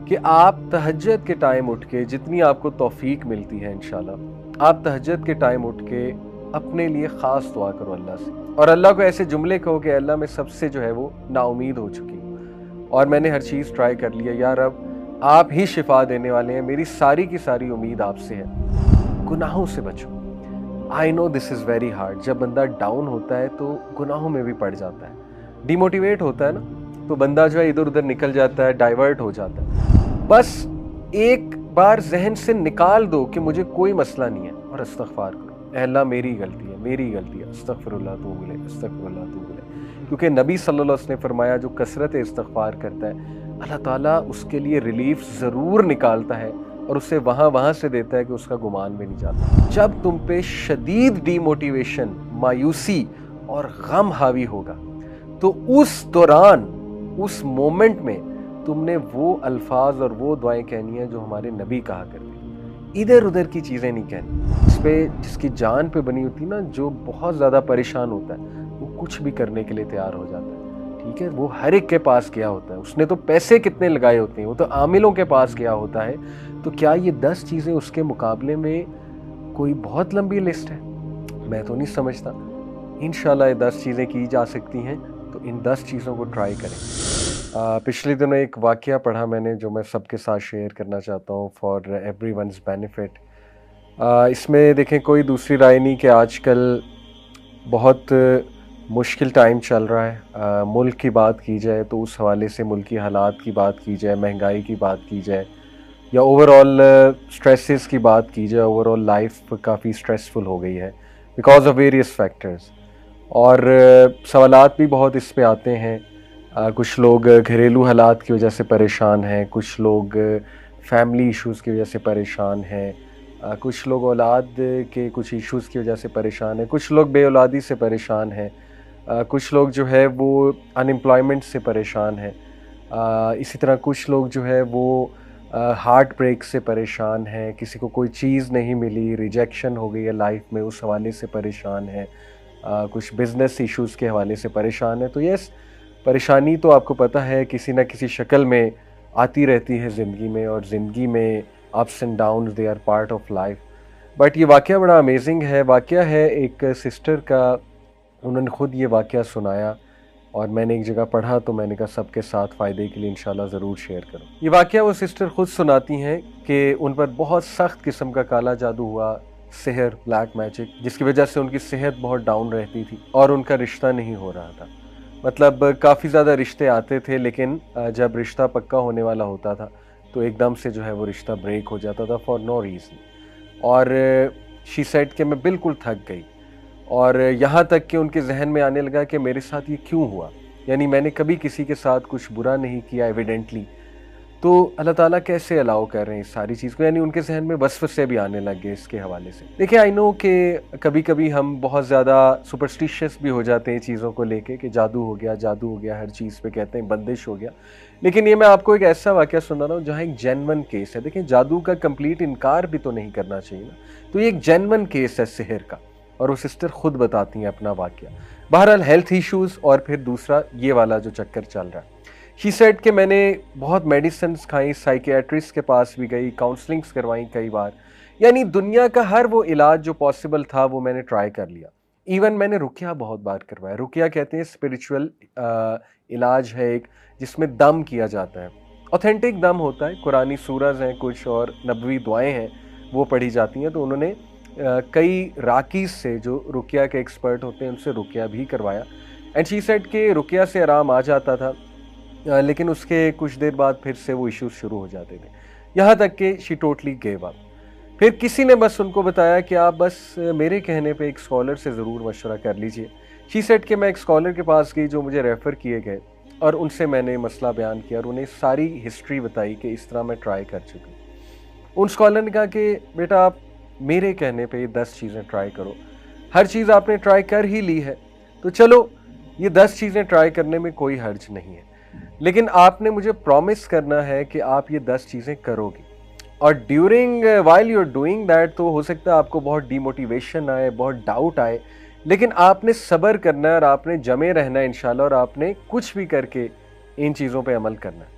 کہ آپ تہجد کے ٹائم اٹھ کے جتنی آپ کو توفیق ملتی ہے انشاءاللہ آپ تہجد کے ٹائم اٹھ کے اپنے لیے خاص دعا کرو اللہ سے، اور اللہ کو ایسے جملے کہو کہ اللہ میں سب سے جو ہے وہ نا امید ہو چکی ہوں اور میں نے ہر چیز ٹرائی کر لیا، یا رب آپ ہی شفا دینے والے ہیں، میری ساری کی ساری امید آپ سے ہے۔ گناہوں سے بچو۔ آئی نو دس از ویری ہارڈ، جب بندہ ڈاؤن ہوتا ہے تو گناہوں میں بھی پڑ جاتا ہے، ڈی موٹیویٹ ہوتا ہے نا، تو بندہ جو ہے ادھر ادھر نکل جاتا ہے، ڈائیورٹ ہو جاتا ہے۔ بس ایک بار ذہن سے نکال دو کہ مجھے کوئی مسئلہ نہیں ہے اور استغفار کرو، اے اللہ میری غلطی ہے، میری غلطی ہے، استغفر اللہ توب الیہ، استغفر اللہ توب الیہ، کیونکہ نبی صلی اللہ علیہ وسلم نے فرمایا جو کثرت استغفار کرتا ہے اللہ تعالیٰ اس کے لیے ریلیف ضرور نکالتا ہے اور اسے وہاں سے دیتا ہے کہ اس کا گمان بھی نہیں جاتا۔ جب تم پہ شدید ڈی موٹیویشن، مایوسی اور غم حاوی ہوگا تو اس دوران، اس مومنٹ میں تم نے وہ الفاظ اور وہ دعائیں کہنی ہیں جو ہمارے نبی کہا کرتے، ادھر ادھر کی چیزیں نہیں کہنی۔ اس پہ جس کی جان پہ بنی ہوتی نا، جو بہت زیادہ پریشان ہوتا ہے وہ کچھ بھی کرنے کے لیے تیار ہو جاتا ہے، ٹھیک ہے، وہ ہر ایک کے پاس گیا ہوتا ہے، اس نے تو پیسے کتنے لگائے ہوتے ہیں، وہ تو عاملوں کے پاس گیا ہوتا ہے، تو کیا یہ 10 چیزیں اس کے مقابلے میں کوئی بہت لمبی لسٹ ہے؟ میں تو نہیں سمجھتا۔ انشاءاللہ یہ 10 چیزیں کی جا سکتی ہیں، تو ان 10 چیزوں کو ٹرائی کریں۔ پچھلے دنوں ایک واقعہ پڑھا میں نے جو میں سب کے ساتھ شیئر کرنا چاہتا ہوں فار ایوری ونز بینیفٹ۔ اس میں دیکھیں کوئی دوسری رائے نہیں کہ آج کل بہت مشکل ٹائم چل رہا ہے، ملک کی بات کی جائے تو اس حوالے سے ملکی حالات کی بات کی جائے، مہنگائی کی بات کی جائے، یا اوور آل سٹریسز کی بات کی جائے، اوور آل لائف کافی سٹریسفل ہو گئی ہے بیکاز آف ویریس فیکٹرز، اور سوالات بھی بہت اس پہ آتے ہیں۔ کچھ لوگ گھریلو حالات کی وجہ سے پریشان ہیں، کچھ لوگ فیملی ایشوز کی وجہ سے پریشان ہیں، کچھ لوگ اولاد کے کچھ ایشوز کی وجہ سے پریشان ہیں، کچھ لوگ بے اولادی سے پریشان ہیں، کچھ لوگ جو ہے وہ ان امپلائمنٹ سے پریشان ہیں، اسی طرح کچھ لوگ جو ہے وہ ہارٹ بریک سے پریشان ہیں، کسی کو کوئی چیز نہیں ملی، ریجیکشن ہو گئی ہے لائف میں، اس حوالے سے پریشان ہیں، کچھ بزنس ایشوز کے حوالے سے پریشان ہیں۔ تو یس، پریشانی تو آپ کو پتہ ہے کسی نہ کسی شکل میں آتی رہتی ہے زندگی میں، اور زندگی میں ups and downs they are part of life. But یہ واقعہ بڑا امیزنگ ہے، واقعہ ہے ایک سسٹر کا، انہوں نے خود یہ واقعہ سنایا اور میں نے ایک جگہ پڑھا تو میں نے کہا سب کے ساتھ فائدے کے لیے انشاءاللہ ضرور شیئر کروں۔ یہ واقعہ وہ سسٹر خود سناتی ہیں کہ ان پر بہت سخت قسم کا کالا جادو ہوا، سحر، بلیک میجک، جس کی وجہ سے ان کی صحت بہت ڈاؤن رہتی تھی اور ان کا رشتہ نہیں ہو رہا تھا۔ مطلب کافی زیادہ رشتے آتے تھے، لیکن جب رشتہ پکا ہونے والا ہوتا تھا تو ایک دم سے جو ہے وہ رشتہ بریک ہو جاتا تھا فار نو ریزن، اور شی سیڈ کہ میں بالکل تھک گئی، اور یہاں تک کہ ان کے ذہن میں آنے لگا کہ میرے ساتھ یہ کیوں ہوا، یعنی میں نے کبھی کسی کے ساتھ کچھ برا نہیں کیا ایویڈنٹلی، تو اللہ تعالیٰ کیسے الاؤ کر رہے ہیں اس ساری چیز کو، یعنی ان کے ذہن میں وسوسے بھی آنے لگ گئے اس کے حوالے سے۔ دیکھیں آئی نو کہ کبھی کبھی ہم بہت زیادہ سپرسٹیشیس بھی ہو جاتے ہیں چیزوں کو لے کے کہ جادو ہو گیا، ہر چیز پہ کہتے ہیں بندش ہو گیا، لیکن یہ میں آپ کو ایک ایسا واقعہ سنا رہا ہوں جہاں ایک جینون کیس ہے۔ دیکھیں جادو کا کمپلیٹ انکار بھی تو نہیں کرنا چاہیے نا، تو یہ ایک جینون کیس ہے سحر کا، اور وہ سسٹر خود بتاتی ہیں اپنا واقعہ۔ بہرحال ہیلتھ ایشوز اور پھر دوسرا یہ والا جو چکر چل رہا ہے۔ شی سیڈ کہ میں نے بہت میڈیسنز کھائیں، سائیکیٹرسٹ کے پاس بھی گئی، کاؤنسلنگز کروائیں کئی بار، یعنی دنیا کا ہر وہ علاج جو پاسبل تھا وہ میں نے ٹرائی کر لیا، ایون میں نے رقیہ بہت بار کروایا۔ رقیہ کہتے ہیں اسپریچول علاج ہے ایک، جس میں دم کیا جاتا ہے، اوتھینٹک دم ہوتا ہے، قرآنی سورز ہیں کچھ اور نبوی دعائیں ہیں وہ پڑھی جاتی ہیں، تو انہوں نے کئی راکیز سے جو رقیہ کے ایکسپرٹ ہوتے ہیں ان سے رقیہ بھی کروایا، اینڈ شی سیڈ کہ رقیہ سے آرام آ جاتا تھا، لیکن اس کے کچھ دیر بعد پھر سے وہ ایشوز شروع ہو جاتے تھے، یہاں تک کہ شی ٹوٹلی گیو اپ۔ پھر کسی نے بس ان کو بتایا کہ آپ بس میرے کہنے پہ ایک اسکالر سے ضرور مشورہ کر لیجئے۔ شی سیڈ کہ میں ایک اسکالر کے پاس گئی جو مجھے ریفر کیے گئے، اور ان سے میں نے مسئلہ بیان کیا اور انہیں ساری ہسٹری بتائی کہ اس طرح میں ٹرائی کر چکی ہوں۔ ان اسکالر نے کہا کہ بیٹا آپ میرے کہنے پہ یہ 10 چیزیں ٹرائی کرو، ہر چیز آپ نے ٹرائی کر ہی لی ہے تو چلو یہ 10 چیزیں ٹرائی کرنے میں کوئی حرج نہیں ہے، لیکن آپ نے مجھے پرومس کرنا ہے کہ آپ یہ 10 چیزیں کرو گی، اور during while you are doing that تو ہو سکتا ہے آپ کو بہت ڈی موٹیویشن آئے، بہت ڈاؤٹ آئے، لیکن آپ نے صبر کرنا ہے اور آپ نے جمے رہنا ہے انشاءاللہ، اور آپ نے کچھ بھی کر کے ان چیزوں پہ عمل کرنا ہے۔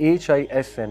HISNULMUSLIM,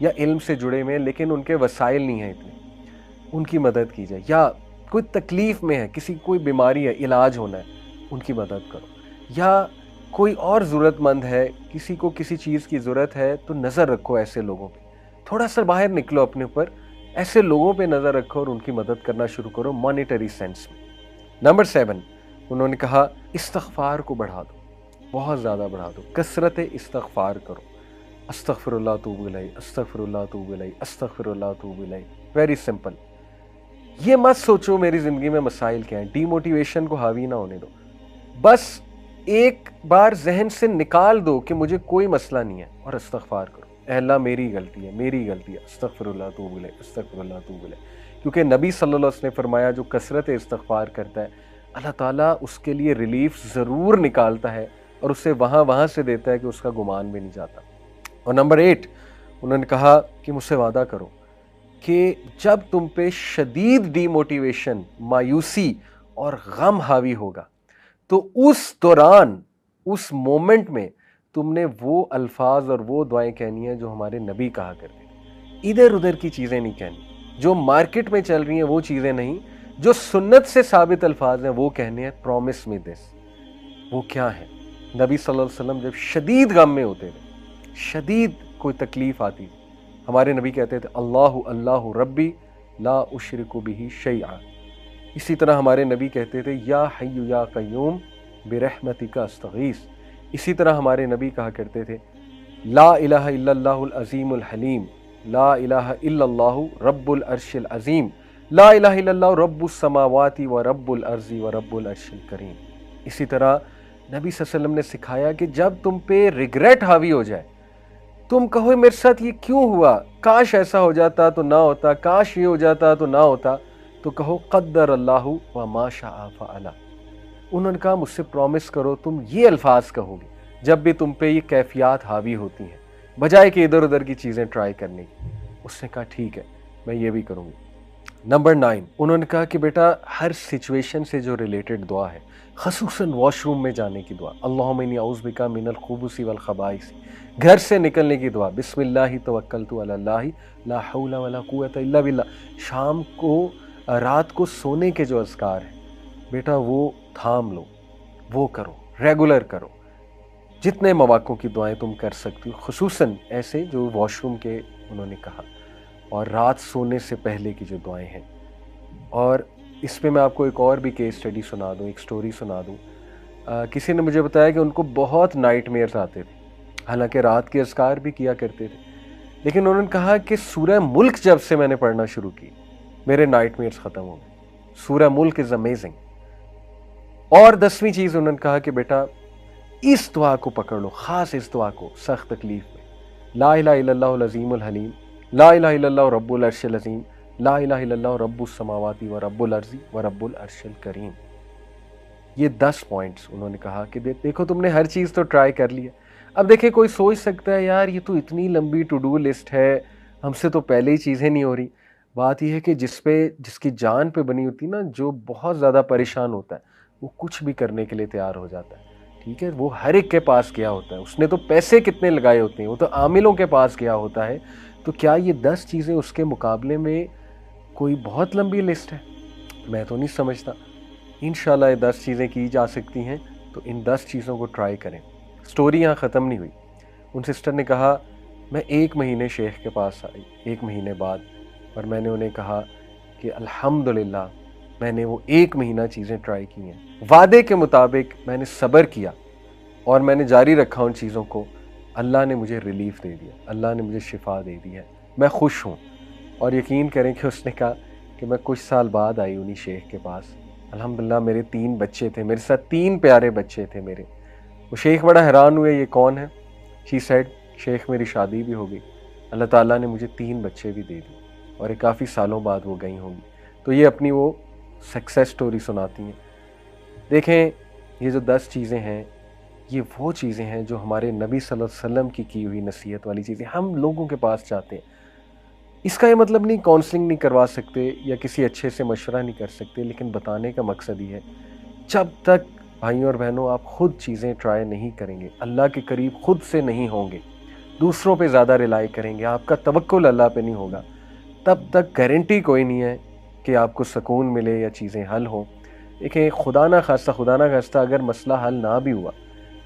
یا علم سے جڑے ہوئے ہیں لیکن ان کے وسائل نہیں ہیں اتنے، ان کی مدد کی جائے، یا کوئی تکلیف میں ہے، کسی کوئی بیماری ہے، علاج ہونا ہے، ان کی مدد کرو، یا کوئی اور ضرورت مند ہے، کسی کو کسی چیز کی ضرورت ہے تو نظر رکھو ایسے لوگوں پہ، تھوڑا سا باہر نکلو اپنے اوپر، ایسے لوگوں پہ نظر رکھو اور ان کی مدد کرنا شروع کرو مانیٹری سینس میں۔ نمبر 7 انہوں نے کہا استغفار کو بڑھا دو، بہت زیادہ بڑھا دو، کثرت استغفار کرو، استغفر اللہ توب الیہ، استغفر اللہ توب الیہ، استغفر اللہ توب الیہ۔ ویری سمپل، یہ مت سوچو میری زندگی میں مسائل کیا ہیں، ڈی موٹیویشن کو حاوی نہ ہونے دو، بس ایک بار ذہن سے نکال دو کہ مجھے کوئی مسئلہ نہیں ہے اور استغفار کرو، اے اللہ میری غلطی ہے، میری غلطی ہے، استغفر اللہ توب الیہ، استغفر اللہ توب الیہ۔ کیونکہ نبی صلی اللہ علیہ وسلم نے فرمایا جو کثرت استغفار کرتا ہے اللہ تعالیٰ اس کے لیے ریلیف ضرور نکالتا ہے اور اسے وہاں سے دیتا ہے کہ اس کا گمان بھی نہیں جاتا۔ اور نمبر 8 انہوں نے کہا کہ مجھ سے وعدہ کرو کہ جب تم پہ شدید ڈی موٹیویشن، مایوسی اور غم حاوی ہوگا تو اس دوران، اس مومنٹ میں تم نے وہ الفاظ اور وہ دعائیں کہنی ہیں جو ہمارے نبی کہا کرتے ہیں، ادھر ادھر کی چیزیں نہیں کہنی، جو مارکیٹ میں چل رہی ہیں وہ چیزیں نہیں، جو سنت سے ثابت الفاظ ہیں وہ کہنے ہیں۔ پرومس می دس، وہ کیا ہے؟ نبی صلی اللہ علیہ وسلم جب شدید غم میں ہوتے تھے، شدید کوئی تکلیف آتی تھی، ہمارے نبی کہتے تھے اللہ اللہ ربی لا اشرک بہ شیئا۔ اسی طرح ہمارے نبی کہتے تھے یا حی یا قیوم برحمتک استغیث۔ اسی طرح ہمارے نبی کہا کرتے تھے لا الہ الا اللہ العظیم الحلیم، لا الہ الا اللہ رب العرش العظیم، لا الہ الا اللہ رب السماوات و رب الارض و رب العرش الکریم۔ اسی طرح نبی صلی اللہ علیہ وسلم نے سکھایا کہ جب تم پہ ریگریٹ حاوی ہو جائے، تم کہو میرے ساتھ یہ کیوں ہوا، کاش ایسا ہو جاتا تو نہ ہوتا، کاش یہ ہو جاتا تو نہ ہوتا، تو کہو قدر اللہ و ما شاء فعل۔ انہوں نے کہا مجھ سے پرومس کرو تم یہ الفاظ کہو گے جب بھی تم پہ یہ کیفیات حاوی ہوتی ہیں، بجائے کہ ادھر ادھر کی چیزیں ٹرائی کرنے کی۔ اس نے کہا ٹھیک ہے میں یہ بھی کروں گی۔ نمبر 9 انہوں نے کہا کہ بیٹا ہر سچویشن سے جو ریلیٹڈ دعا ہے، خصوصاً واش روم میں جانے کی دعا، اللہم انی اعوذ بک من الخبث والخبائث، گھر سے نکلنے کی دعا، بسم اللہ توکلت علی اللہ لا حول ولا قوت الا باللہ، شام کو رات کو سونے کے جو اذکار ہیں بیٹا وہ تھام لو، وہ کرو، ریگولر کرو، جتنے مواقع کی دعائیں تم کر سکتی ہو، خصوصاً ایسے جو واش روم کے انہوں نے کہا، اور رات سونے سے پہلے کی جو دعائیں ہیں۔ اور اس پہ میں آپ کو ایک اور بھی کیس اسٹڈی سنا دوں، ایک سٹوری سنا دوں۔ کسی نے مجھے بتایا کہ ان کو بہت نائٹ میئرز آتے تھے، حالانکہ رات کے اذکار بھی کیا کرتے تھے، لیکن انہوں نے کہا کہ سورہ ملک جب سے میں نے پڑھنا شروع کی میرے نائٹ میئرز ختم ہو گئے۔ سورہ ملک از امیزنگ۔ اور 10ویں چیز انہوں نے کہا کہ بیٹا اس دعا کو پکڑ لو، خاص اس دعا کو سخت تکلیف میں، لا الہ الا اللہ العظیم الحلیم، لا الہ الا اللہ رب العرش العظیم، لا الہ الا اللہ رب السماوات و رب الارض و رب العرش الکریم۔ یہ 10 پوائنٹس انہوں نے کہا کہ دیکھو تم نے ہر چیز تو ٹرائی کر لی ہے۔ اب دیکھیں کوئی سوچ سکتا ہے یار یہ تو اتنی لمبی ٹو ڈو لسٹ ہے، ہم سے تو پہلے ہی چیزیں نہیں ہو رہی۔ بات یہ ہے کہ جس کی جان پہ بنی ہوتی نا، جو بہت زیادہ پریشان ہوتا ہے وہ کچھ بھی کرنے کے لیے تیار ہو جاتا ہے، ٹھیک ہے؟ وہ ہر ایک کے پاس گیا ہوتا ہے، اس نے تو پیسے کتنے لگائے ہوتے ہیں، وہ تو عاملوں کے پاس گیا ہوتا ہے۔ تو کیا یہ 10 چیزیں اس کے مقابلے میں کوئی بہت لمبی لسٹ ہے؟ میں تو نہیں سمجھتا۔ انشاءاللہ یہ 10 چیزیں کی جا سکتی ہیں، تو ان 10 چیزوں کو ٹرائی کریں۔ سٹوری یہاں ختم نہیں ہوئی۔ ان سسٹر نے کہا میں 1 مہینے شیخ کے پاس آئی 1 مہینے بعد، اور میں نے انہیں کہا کہ الحمدللہ میں نے وہ 1 مہینہ چیزیں ٹرائی کی ہیں، وعدے کے مطابق میں نے صبر کیا اور میں نے جاری رکھا ان چیزوں کو، اللہ نے مجھے ریلیف دے دیا، اللہ نے مجھے شفا دے دی ہے، میں خوش ہوں۔ اور یقین کریں کہ اس نے کہا کہ میں کچھ سال بعد آئی انہی شیخ کے پاس، الحمدللہ میرے 3 بچے تھے، میرے ساتھ 3 پیارے بچے تھے میرے۔ وہ شیخ بڑا حیران ہوئے یہ کون ہے؟ شی سیڈ شیخ میری شادی بھی ہو گئی، اللہ تعالیٰ نے مجھے 3 بچے بھی دے دیے، اور یہ کافی سالوں بعد وہ گئی ہوں گی۔ تو یہ اپنی وہ سکسیس سٹوری سناتی ہیں۔ دیکھیں یہ جو 10 چیزیں ہیں یہ وہ چیزیں ہیں جو ہمارے نبی صلی اللہ علیہ وسلم کی ہوئی نصیحت والی چیزیں ہم لوگوں کے پاس چاہتے ہیں۔ اس کا یہ مطلب نہیں کاؤنسلنگ نہیں کروا سکتے یا کسی اچھے سے مشورہ نہیں کر سکتے، لیکن بتانے کا مقصد یہ ہے جب تک بھائیوں اور بہنوں آپ خود چیزیں ٹرائی نہیں کریں گے، اللہ کے قریب خود سے نہیں ہوں گے، دوسروں پہ زیادہ ریلائی کریں گے، آپ کا توکل اللہ پہ نہیں ہوگا، تب تک گارنٹی کوئی نہیں ہے کہ آپ کو سکون ملے یا چیزیں حل ہوں۔ دیکھیں خدا نہ خواستہ اگر مسئلہ حل نہ بھی ہوا،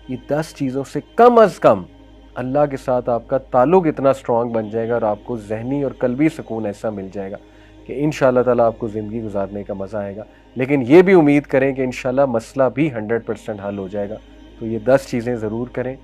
یہ 10 چیزوں سے کم از کم اللہ کے ساتھ آپ کا تعلق اتنا سٹرونگ بن جائے گا اور آپ کو ذہنی اور قلبی سکون ایسا مل جائے گا کہ انشاءاللہ تعالیٰ آپ کو زندگی گزارنے کا مزہ آئے گا۔ لیکن یہ بھی امید کریں کہ انشاءاللہ مسئلہ بھی 100% حل ہو جائے گا۔ تو یہ 10 چیزیں ضرور کریں۔